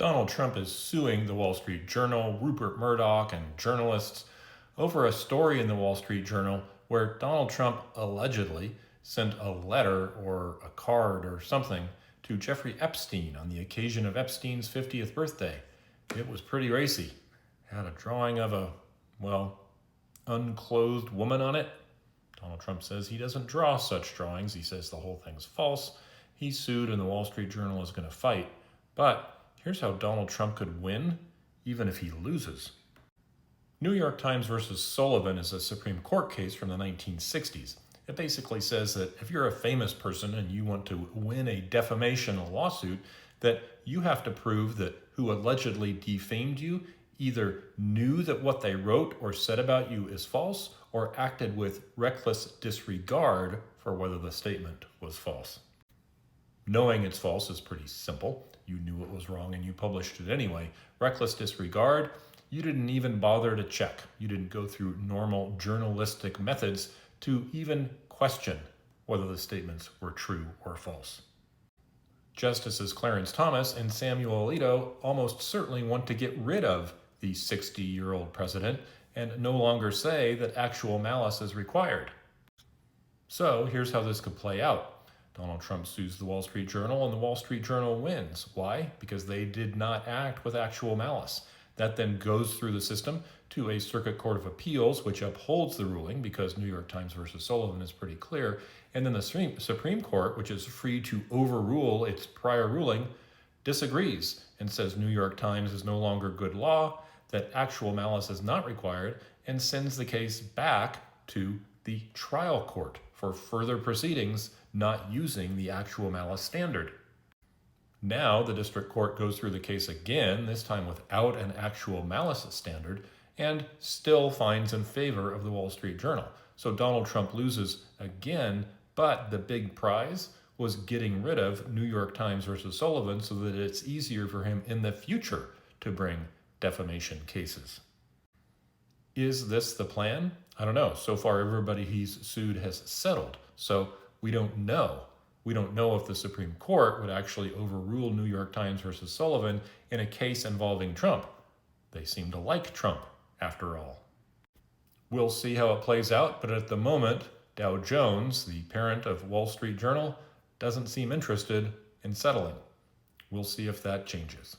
Donald Trump is suing the Wall Street Journal, Rupert Murdoch, and journalists over a story in the Wall Street Journal where Donald Trump allegedly sent a letter or a card or something to Jeffrey Epstein on the occasion of Epstein's 50th birthday. It was pretty racy. Had a drawing of a, unclothed woman on it. Donald Trump says he doesn't draw such drawings. He says the whole thing's false. He's sued and the Wall Street Journal is going to fight. But here's how Donald Trump could win, even if he loses. New York Times versus Sullivan is a Supreme Court case from the 1960s. It basically says that if you're a famous person and you want to win a defamation lawsuit, that you have to prove that who allegedly defamed you either knew that what they wrote or said about you is false or acted with reckless disregard for whether the statement was false. Knowing it's false is pretty simple. You knew it was wrong and you published it anyway. Reckless disregard, you didn't even bother to check. You didn't go through normal journalistic methods to even question whether the statements were true or false. Justices Clarence Thomas and Samuel Alito almost certainly want to get rid of the 60-year-old president and no longer say that actual malice is required. So here's how this could play out. Donald Trump sues the Wall Street Journal and the Wall Street Journal wins. Why? Because they did not act with actual malice. That then goes through the system to a Circuit Court of Appeals, which upholds the ruling because New York Times versus Sullivan is pretty clear. And then the Supreme Court, which is free to overrule its prior ruling, disagrees and says New York Times is no longer good law, that actual malice is not required, and sends the case back to the trial court for further proceedings not using the actual malice standard. Now the district court goes through the case again, this time without an actual malice standard, and still finds in favor of the Wall Street Journal. So Donald Trump loses again, but the big prize was getting rid of New York Times versus Sullivan so that it's easier for him in the future to bring defamation cases. Is this the plan? I don't know. So far, everybody he's sued has settled. So we don't know. We don't know if the Supreme Court would actually overrule New York Times versus Sullivan in a case involving Trump. They seem to like Trump, after all. We'll see how it plays out, but at the moment, Dow Jones, the parent of Wall Street Journal, doesn't seem interested in settling. We'll see if that changes.